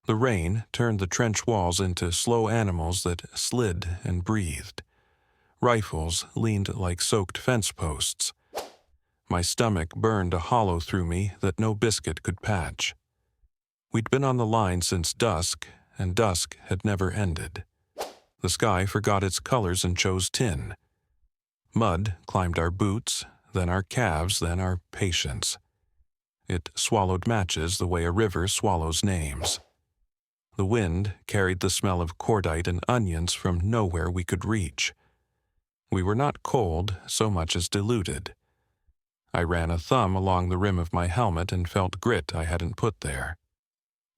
The rain turned the trench walls into slow animals that slid and breathed. Rifles leaned like soaked fence posts. My stomach burned a hollow through me that no biscuit could patch. We'd been on the line since dusk, and dusk had never ended. The sky forgot its colors and chose tin. Mud climbed our boots, then our calves, then our patience. It swallowed matches the way a river swallows names. The wind carried the smell of cordite and onions from nowhere we could reach. We were not cold so much as diluted. I ran a thumb along the rim of my helmet and felt grit I hadn't put there.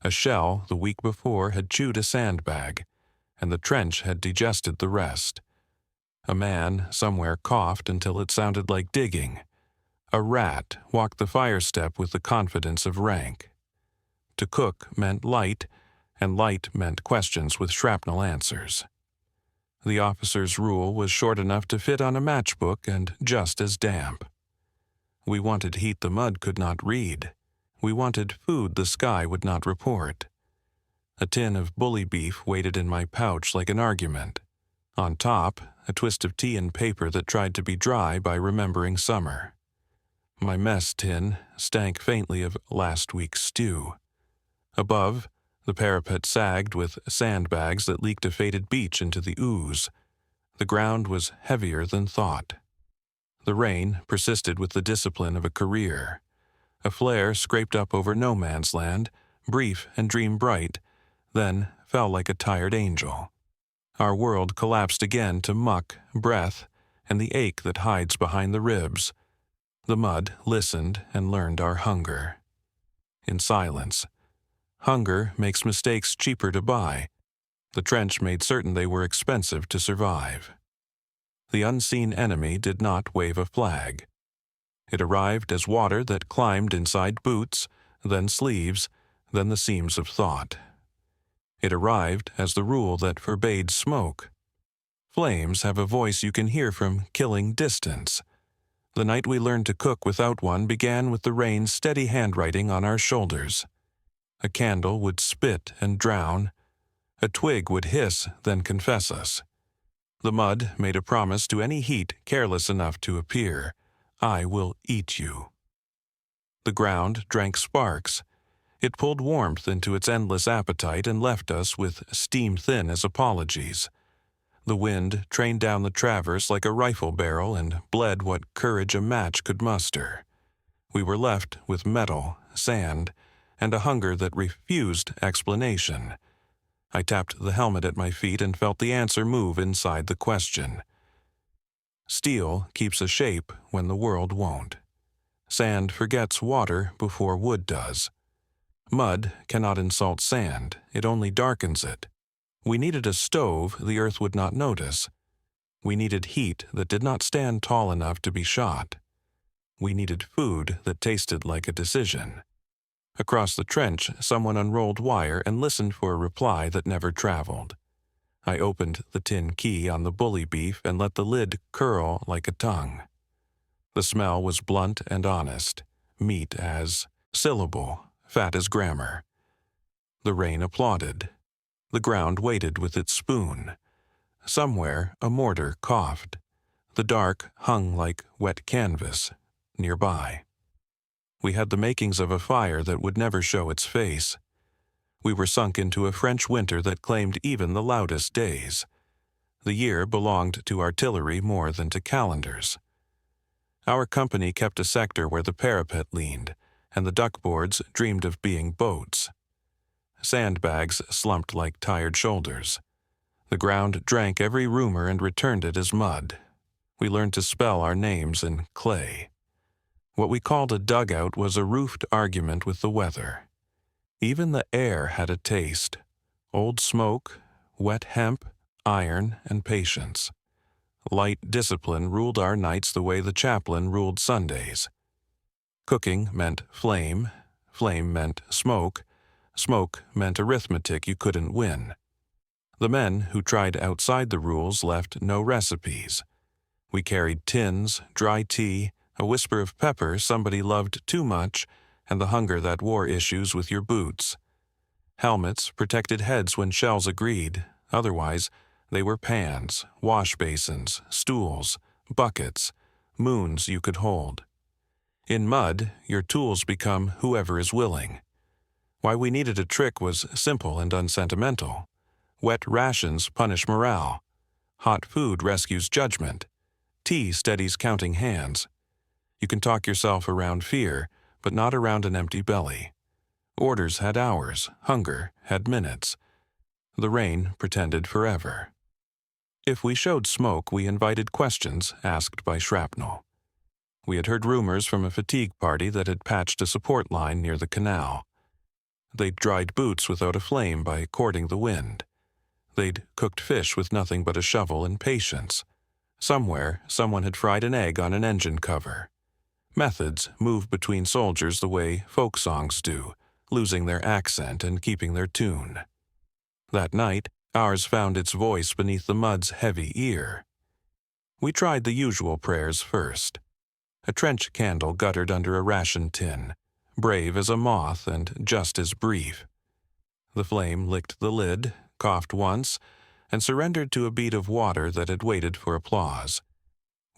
A shell the week before had chewed a sandbag, and the trench had digested the rest. A man somewhere coughed until it sounded like digging. A rat walked the fire step with the confidence of rank. To cook meant light, and light meant questions with shrapnel answers. The officer's rule was short enough to fit on a matchbook and just as damp. We wanted heat the mud could not read. We wanted food the sky would not report. A tin of bully beef waited in my pouch like an argument. On top, a twist of tea and paper that tried to be dry by remembering summer. My mess tin stank faintly of last week's stew. Above, the parapet sagged with sandbags that leaked a faded beach into the ooze. The ground was heavier than thought. The rain persisted with the discipline of a career. A flare scraped up over no man's land, brief and dream bright, then fell like a tired angel. Our world collapsed again to muck, breath, and the ache that hides behind the ribs. The mud listened and learned our hunger. In silence. Hunger makes mistakes cheaper to buy. The trench made certain they were expensive to survive. The unseen enemy did not wave a flag. It arrived as water that climbed inside boots, then sleeves, then the seams of thought. It arrived as the rule that forbade smoke. Flames have a voice you can hear from killing distance. The night we learned to cook without one began with the rain's steady handwriting on our shoulders. A candle would spit and drown. A twig would hiss, then confess us. The mud made a promise to any heat careless enough to appear. I will eat you. The ground drank sparks. It pulled warmth into its endless appetite and left us with steam thin as apologies. The wind trained down the traverse like a rifle barrel and bled what courage a match could muster. We were left with metal, sand, and a hunger that refused explanation. I tapped the helmet at my feet and felt the answer move inside the question. Steel keeps a shape when the world won't. Sand forgets water before wood does. Mud cannot insult sand, it only darkens it. We needed a stove the earth would not notice. We needed heat that did not stand tall enough to be shot. We needed food that tasted like a decision. Across the trench, someone unrolled wire and listened for a reply that never traveled. I opened the tin key on the bully beef and let the lid curl like a tongue. The smell was blunt and honest, meat as syllable, fat as grammar. The rain applauded. The ground waited with its spoon. Somewhere a mortar coughed. The dark hung like wet canvas nearby. We had the makings of a fire that would never show its face. We were sunk into a French winter that claimed even the loudest days. The year belonged to artillery more than to calendars. Our company kept a sector where the parapet leaned, and the duckboards dreamed of being boats. Sandbags slumped like tired shoulders. The ground drank every rumor and returned it as mud. We learned to spell our names in clay. What we called a dugout was a roofed argument with the weather. Even the air had a taste. Old smoke, wet hemp, iron, and patience. Light discipline ruled our nights the way the chaplain ruled Sundays. Cooking meant flame, flame meant smoke, smoke meant arithmetic you couldn't win. The men who tried outside the rules left no recipes. We carried tins, dry tea, a whisper of pepper somebody loved too much, and the hunger that wore issues with your boots. Helmets protected heads when shells agreed, otherwise they were pans, wash basins, stools, buckets, moons you could hold. In mud, your tools become whoever is willing. Why we needed a trick was simple and unsentimental. Wet rations punish morale. Hot food rescues judgment. Tea steadies counting hands. You can talk yourself around fear, but not around an empty belly. Orders had hours, hunger had minutes. The rain pretended forever. If we showed smoke, we invited questions asked by shrapnel. We had heard rumors from a fatigue party that had patched a support line near the canal. They'd dried boots without a flame by courting the wind. They'd cooked fish with nothing but a shovel and patience. Somewhere, someone had fried an egg on an engine cover. Methods move between soldiers the way folk songs do, losing their accent and keeping their tune. That night, ours found its voice beneath the mud's heavy ear. We tried the usual prayers first. A trench candle guttered under a ration tin, brave as a moth and just as brief. The flame licked the lid, coughed once, and surrendered to a bead of water that had waited for applause.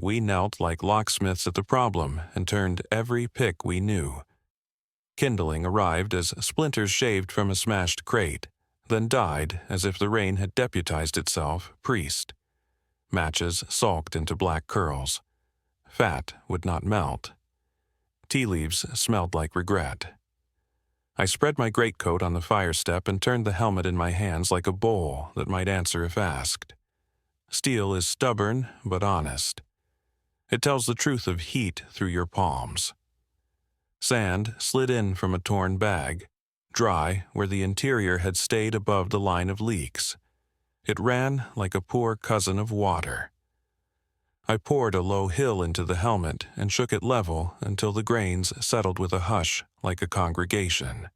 We knelt like locksmiths at the problem and turned every pick we knew. Kindling arrived as splinters shaved from a smashed crate, then died as if the rain had deputized itself priest. Matches sulked into black curls. Fat would not melt. Tea leaves smelled like regret. I spread my greatcoat on the fire step and turned the helmet in my hands like a bowl that might answer if asked. Steel is stubborn but honest. It tells the truth of heat through your palms. Sand slid in from a torn bag, dry where the interior had stayed above the line of leaks. It ran like a poor cousin of water. I poured a low hill into the helmet and shook it level until the grains settled with a hush like a congregation.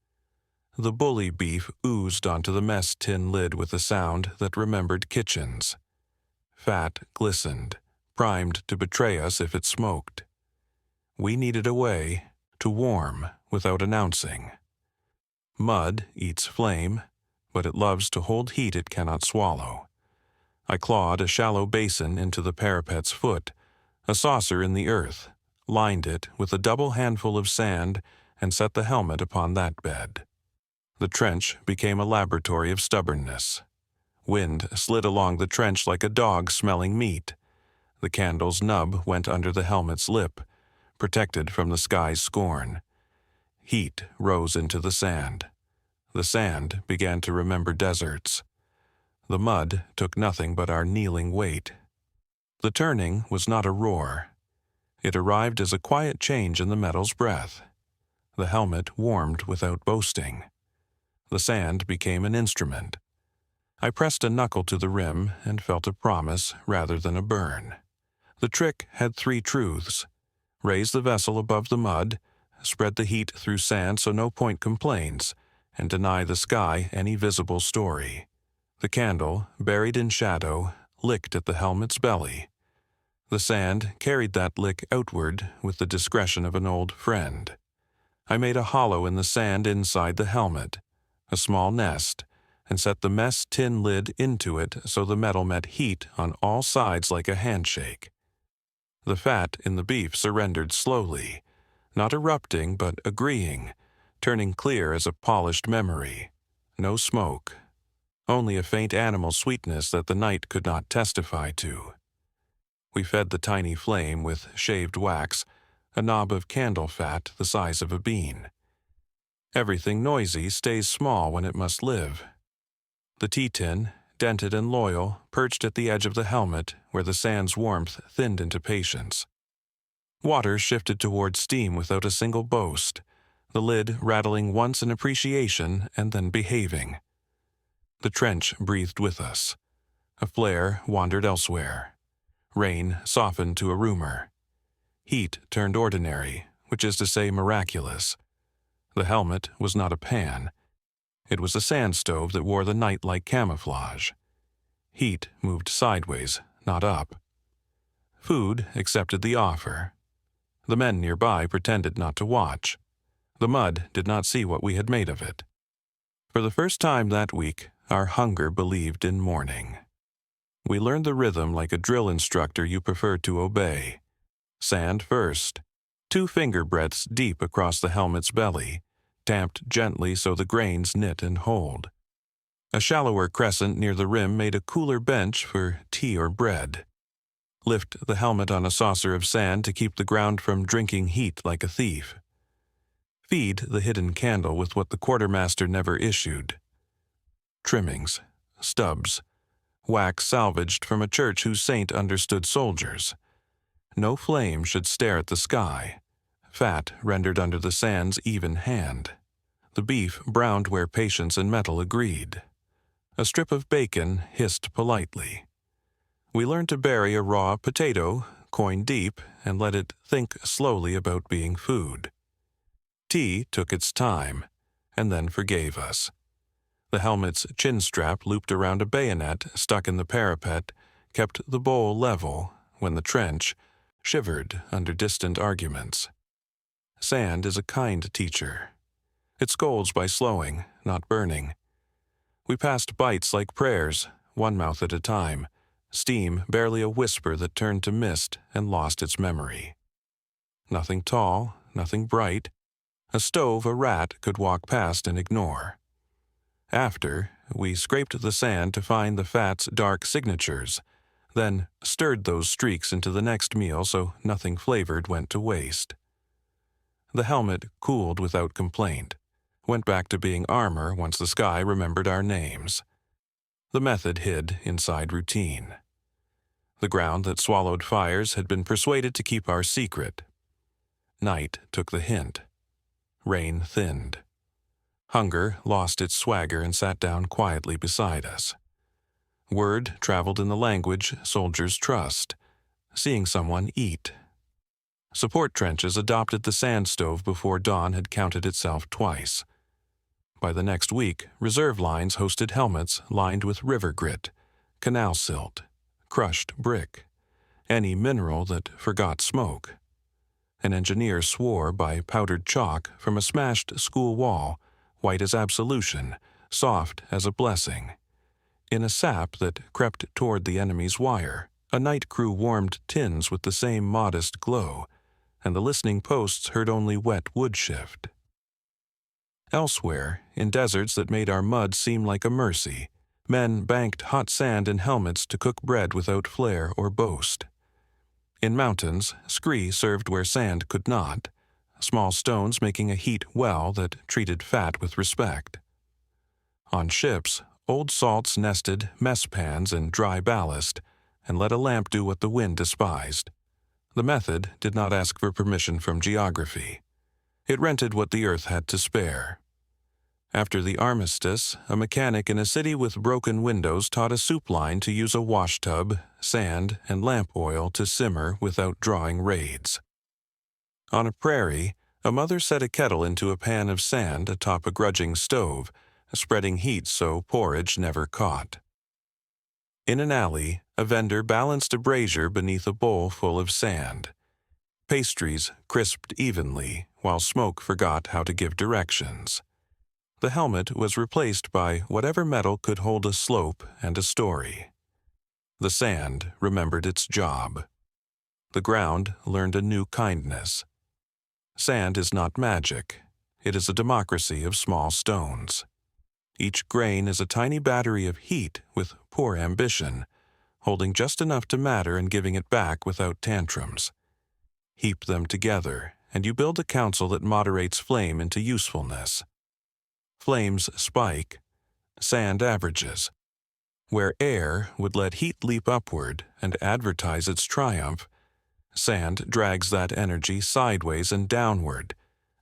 The bully beef oozed onto the mess tin lid with a sound that remembered kitchens. Fat glistened, primed to betray us if it smoked. We needed a way to warm without announcing. Mud eats flame, but it loves to hold heat it cannot swallow. I clawed a shallow basin into the parapet's foot, a saucer in the earth, lined it with a double handful of sand, and set the helmet upon that bed. The trench became a laboratory of stubbornness. Wind slid along the trench like a dog smelling meat. The candle's nub went under the helmet's lip, protected from the sky's scorn. Heat rose into the sand. The sand began to remember deserts. The mud took nothing but our kneeling weight. The turning was not a roar. It arrived as a quiet change in the metal's breath. The helmet warmed without boasting. The sand became an instrument. I pressed a knuckle to the rim and felt a promise rather than a burn. The trick had 3 truths. Raise the vessel above the mud, spread the heat through sand so no point complains, and deny the sky any visible story. The candle, buried in shadow, licked at the helmet's belly. The sand carried that lick outward with the discretion of an old friend. I made a hollow in the sand inside the helmet, a small nest, and set the mess tin lid into it so the metal met heat on all sides like a handshake. The fat in the beef surrendered slowly, not erupting but agreeing, turning clear as a polished memory. No smoke. Only a faint animal sweetness that the night could not testify to. We fed the tiny flame with shaved wax, a knob of candle fat the size of a bean. Everything noisy stays small when it must live. The tea tin, dented and loyal, perched at the edge of the helmet where the sand's warmth thinned into patience. Water shifted toward steam without a single boast, the lid rattling once in appreciation and then behaving. The trench breathed with us. A flare wandered elsewhere. Rain softened to a rumor. Heat turned ordinary, which is to say miraculous. The helmet was not a pan. It was a sand stove that wore the night like camouflage. Heat moved sideways, not up. Food accepted the offer. The men nearby pretended not to watch. The mud did not see what we had made of it. For the first time that week, our hunger believed in morning. We learned the rhythm like a drill instructor you prefer to obey. Sand first, 2 finger breadths deep across the helmet's belly, tamped gently so the grains knit and hold. A shallower crescent near the rim made a cooler bench for tea or bread. Lift the helmet on a saucer of sand to keep the ground from drinking heat like a thief. Feed the hidden candle with what the quartermaster never issued. Trimmings, stubs, wax salvaged from a church whose saint understood soldiers. No flame should stare at the sky. Fat rendered under the sand's even hand. The beef browned where patience and metal agreed. A strip of bacon hissed politely. We learned to bury a raw potato, coin deep, and let it think slowly about being food. Tea took its time, and then forgave us. The helmet's chin strap looped around a bayonet stuck in the parapet kept the bowl level when the trench shivered under distant arguments. Sand is a kind teacher. It scolds by slowing, not burning. We passed bites like prayers, one mouth at a time, steam barely a whisper that turned to mist and lost its memory. Nothing tall, nothing bright. A stove a rat could walk past and ignore. After, we scraped the sand to find the fat's dark signatures, then stirred those streaks into the next meal so nothing flavored went to waste. The helmet cooled without complaint, went back to being armor once the sky remembered our names. The method hid inside routine. The ground that swallowed fires had been persuaded to keep our secret. Night took the hint. Rain thinned. Hunger lost its swagger and sat down quietly beside us. Word traveled in the language soldiers trust, seeing someone eat. Support trenches adopted the sand stove before dawn had counted itself twice. By the next week, reserve lines hosted helmets lined with river grit, canal silt, crushed brick, any mineral that forgot smoke. An engineer swore by powdered chalk from a smashed school wall, white as absolution, soft as a blessing. In a sap that crept toward the enemy's wire, a night crew warmed tins with the same modest glow, and the listening posts heard only wet wood shift. Elsewhere, in deserts that made our mud seem like a mercy, men banked hot sand in helmets to cook bread without flair or boast. In mountains, scree served where sand could not, small stones making a heat well that treated fat with respect. On ships, old salts nested mess pans in dry ballast and let a lamp do what the wind despised. The method did not ask for permission from geography. It rented what the earth had to spare. After the armistice, a mechanic in a city with broken windows taught a soup line to use a washtub, sand, and lamp oil to simmer without drawing raids. On a prairie, a mother set a kettle into a pan of sand atop a grudging stove, spreading heat so porridge never caught. In an alley, a vendor balanced a brazier beneath a bowl full of sand. Pastries crisped evenly, while smoke forgot how to give directions. The helmet was replaced by whatever metal could hold a slope and a story. The sand remembered its job. The ground learned a new kindness. Sand is not magic. It is a democracy of small stones. Each grain is a tiny battery of heat with poor ambition, holding just enough to matter and giving it back without tantrums. Heap them together, and you build a council that moderates flame into usefulness. Flames spike, sand averages. Where air would let heat leap upward and advertise its triumph, sand drags that energy sideways and downward,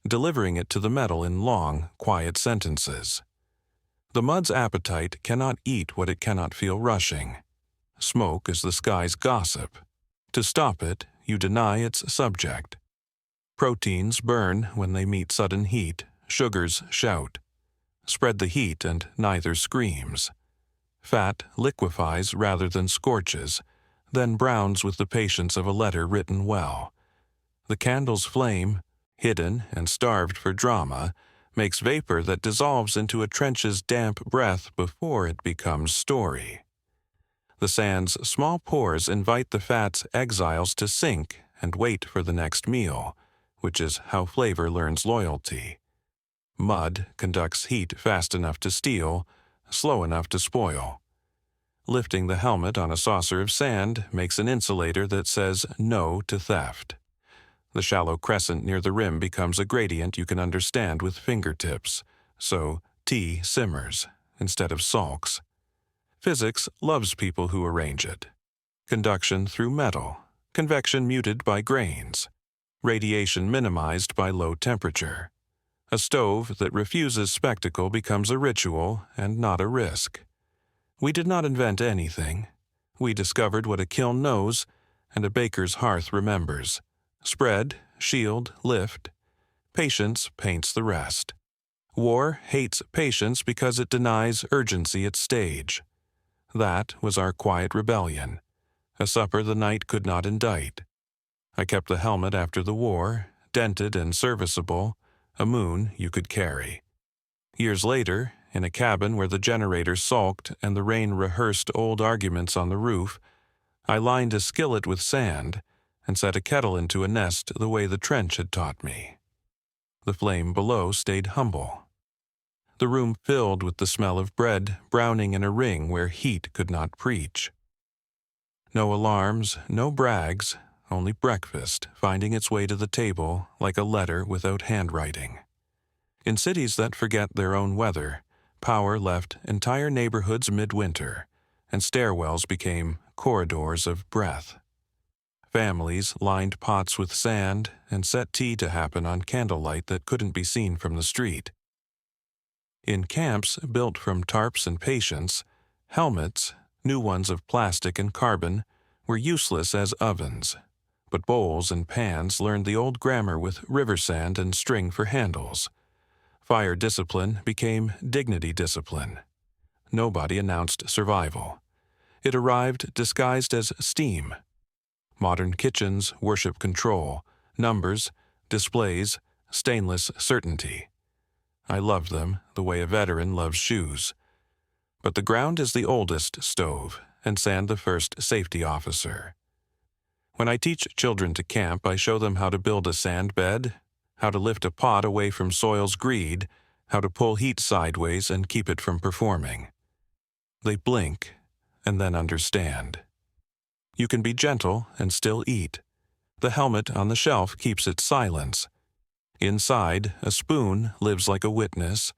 delivering it to the metal in long, quiet sentences. The mud's appetite cannot eat what it cannot feel rushing. Smoke is the sky's gossip. To stop it, you deny its subject. Proteins burn when they meet sudden heat, sugars shout. Spread the heat and neither screams. Fat liquefies rather than scorches, then browns with the patience of a letter written well. The candle's flame, hidden and starved for drama, makes vapor that dissolves into a trench's damp breath before it becomes story. The sand's small pores invite the fat's exiles to sink and wait for the next meal, which is how flavor learns loyalty. Mud conducts heat fast enough to steal, slow enough to spoil. Lifting the helmet on a saucer of sand makes an insulator that says no to theft. The shallow crescent near the rim becomes a gradient you can understand with fingertips, so tea simmers instead of sulks. Physics loves people who arrange it. Conduction through metal, convection muted by grains, radiation minimized by low temperature. A stove that refuses spectacle becomes a ritual and not a risk. We did not invent anything. We discovered what a kiln knows and a baker's hearth remembers. Spread, shield, lift. Patience paints the rest. War hates patience because it denies urgency at stage. That was our quiet rebellion, a supper the night could not indict. I kept the helmet after the war, dented and serviceable, a moon you could carry. Years later, in a cabin where the generator sulked and the rain rehearsed old arguments on the roof, I lined a skillet with sand and set a kettle into a nest the way the trench had taught me. The flame below stayed humble. The room filled with the smell of bread browning in a ring where heat could not preach. No alarms, no brags, only breakfast finding its way to the table like a letter without handwriting. In cities that forget their own weather, power left entire neighborhoods midwinter, and stairwells became corridors of breath. Families lined pots with sand and set tea to happen on candlelight that couldn't be seen from the street. In camps built from tarps and patience, helmets, new ones of plastic and carbon, were useless as ovens, but bowls and pans learned the old grammar with river sand and string for handles. Fire discipline became dignity discipline. Nobody announced survival. It arrived disguised as steam. Modern kitchens worship control, numbers, displays, stainless certainty. I love them the way a veteran loves shoes. But the ground is the oldest stove, and sand the first safety officer. When I teach children to camp, I show them how to build a sand bed, how to lift a pot away from soil's greed, how to pull heat sideways and keep it from performing. They blink and then understand. You can be gentle and still eat. The helmet on the shelf keeps its silence. Inside, a spoon lives like a witness.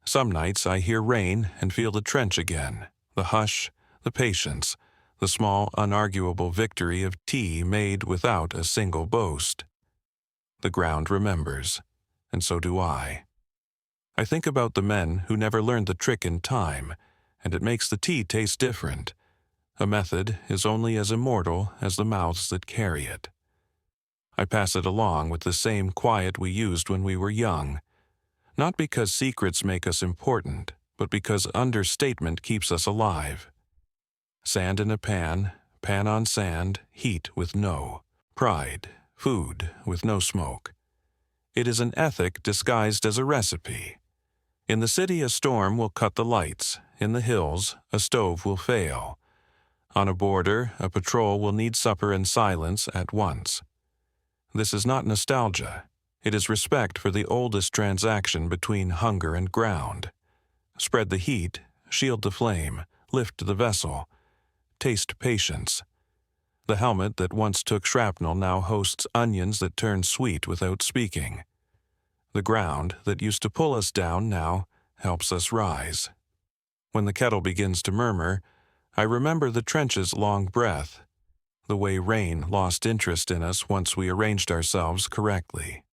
Some nights I hear rain and feel the trench again, the hush, the patience, the small, unarguable victory of tea made without a single boast. The ground remembers, and so do I. I think about the men who never learned the trick in time, and it makes the tea taste different. A method is only as immortal as the mouths that carry it. I pass it along with the same quiet we used when we were young, not because secrets make us important, but because understatement keeps us alive. Sand in a pan, pan on sand, heat with no, pride, food with no smoke. It is an ethic disguised as a recipe. In the city, a storm will cut the lights. In the hills, a stove will fail. On a border, a patrol will need supper and silence at once. This is not nostalgia. It is respect for the oldest transaction between hunger and ground. Spread the heat, shield the flame, lift the vessel. Taste patience. The helmet that once took shrapnel now hosts onions that turn sweet without speaking. The ground that used to pull us down now helps us rise. When the kettle begins to murmur, I remember the trench's long breath, the way rain lost interest in us once we arranged ourselves correctly.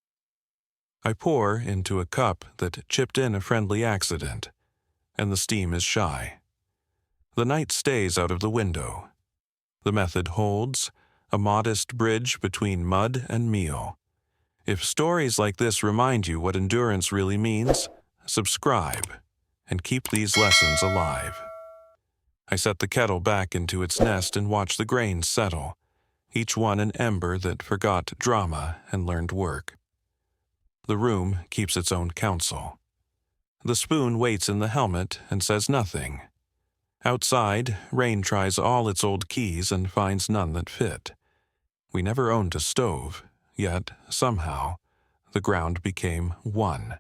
I pour into a cup that chipped in a friendly accident, and the steam is shy. The night stays out of the window. The method holds, a modest bridge between mud and meal. If stories like this remind you what endurance really means, subscribe and keep these lessons alive. I set the kettle back into its nest and watch the grains settle, each one an ember that forgot drama and learned work. The room keeps its own counsel. The spoon waits in the helmet and says nothing. Outside, Rain tries all its old keys and finds none that fit. We never owned a stove, yet, somehow, the ground became one.